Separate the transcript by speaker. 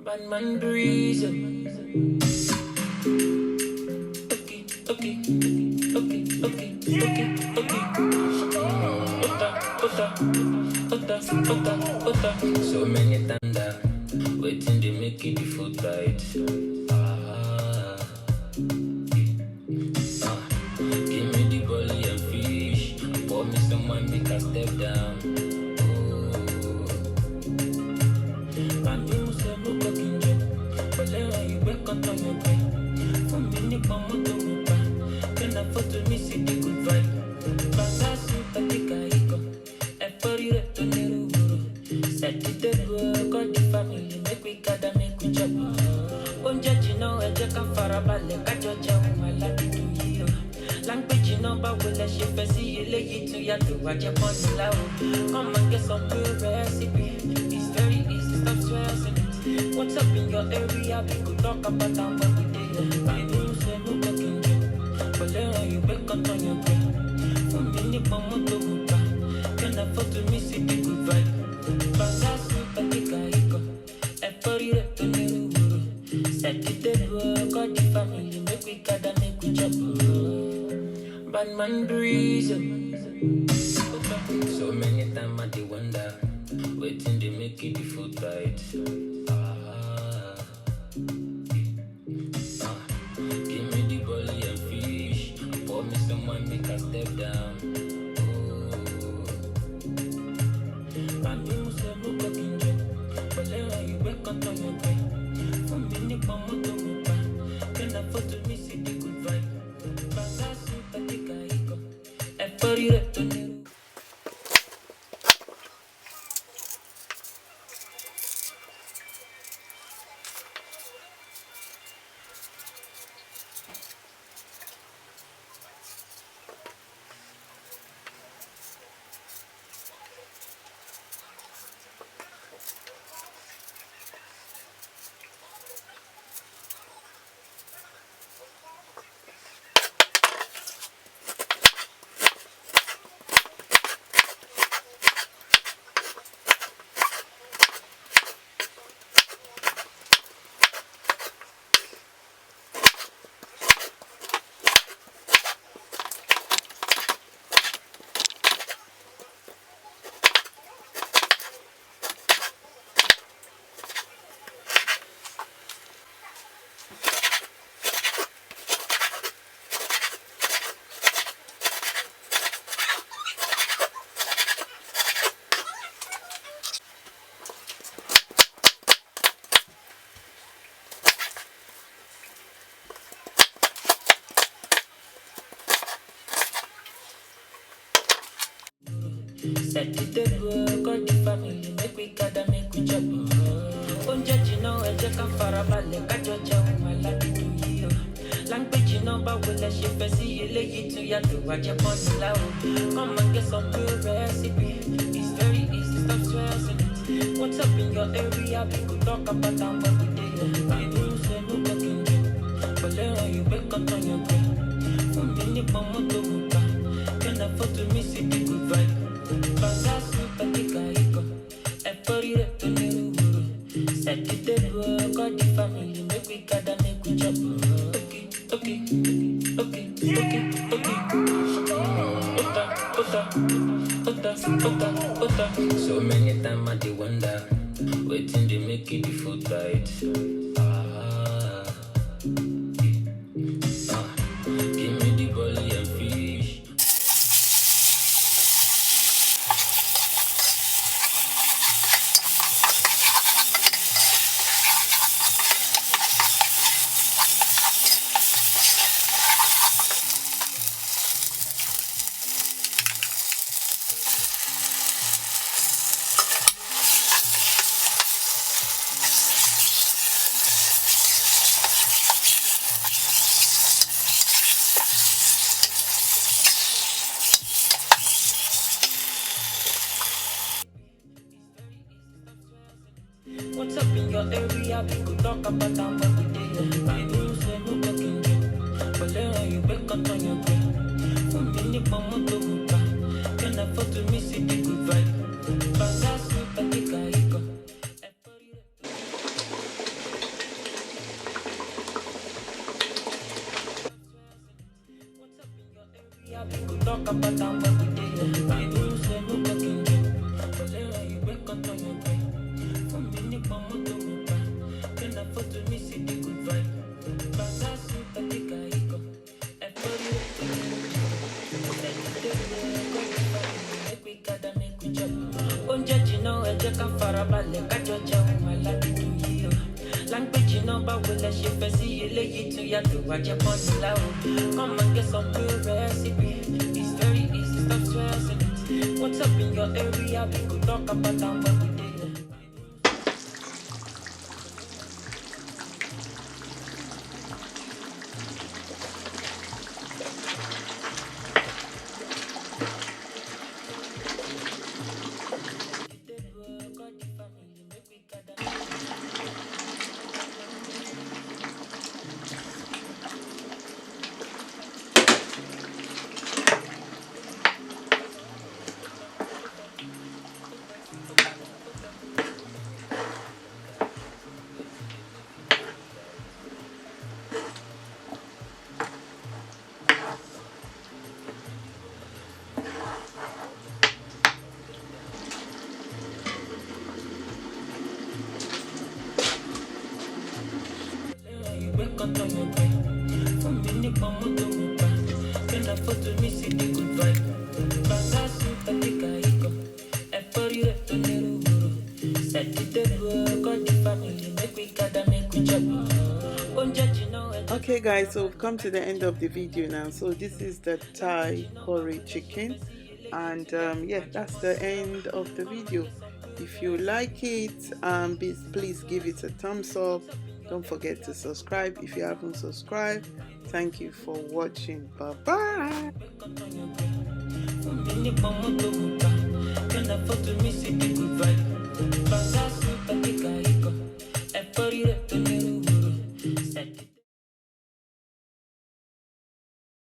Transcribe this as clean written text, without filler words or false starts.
Speaker 1: Bad man breeze. Okay. So many thunder, waiting to make it the Foodright. Give me the bully and fish. Pour me some wine, make a step down. To me, see the good vibe. Bangasu, Patikaiko, Eforito, Neruburu. Set the table, call the family, make we gather, make we chop. Onjajino, Ejaka Farabale, Kajoja, Malaki to you. Language, but will let you see you lay to Yatu, watch upon the loud. Come and get some good recipe. It's very easy, stop stressing it. What's up in your area? We could talk about that what we did. I do say, no cooking. You back on your bed. For me, Momoto Buka. Can afford to miss it, the good vibe. Bangasu, Patikaiko. Eforito, Neruburu. Set the table, call the family, make we gather, make we chop. Bad man breeze. So many times I dey wonder, waiting they make it the Foodright. Give me the bully and fish. Pour me some wine, make a step down. You back on your bed. For me, Momoto Buka. Can afford to miss it, the good vibe. Bangasu, Patikaiko. Eforito, Neruburu. Set the table, call the family, make we gather, make we chop. Onjajino, Ejaka Farabale, Kajoja, Malaki to you. Language, but will let you see you lay to Yatu, watch upon the loud. Come and get some good recipe. It's very easy, stop stressing it. What's up in your area? We could talk about that what we did. I do say, no cooking. But you back on your bed. For me, Momoto Buka. Can afford to miss it, the good vibe. Bangasu, Patikaiko. Eforito, Neruburu. Set the table, call the family, make we gather, make we chop. Okay. So many times I dey wonder, waiting they make it the Foodright. Give me the bully and fish. What's up in your area? We could talk about that what we did. I do say no cooking. But you back on your bed. For me, Momoto Buka. Can afford to miss it, the good vibe. Bangasu, Patikaiko. talk about how we did. I do say no cooking job. But then you wake up on your bed. For me, Nick, my motto, then I photo me see the good vibe. Bangasu, Tatika, Iko. Make we gather, make we chop. Onja know I just can't far about the Kajoja, my lucky to you. Language, but will let you see you lay it to ya to watch your body loud. Come and get some new recipe. It's very easy, stop stressing it. What's up in your area? We could talk about how we did.
Speaker 2: Okay guys, so we've come to the end of the video now. So this is the Thai curry chicken, and yeah, that's the end of the video. If you like it, please give it a thumbs up. Don't forget to subscribe if you haven't subscribed. Thank you for watching. Bye bye.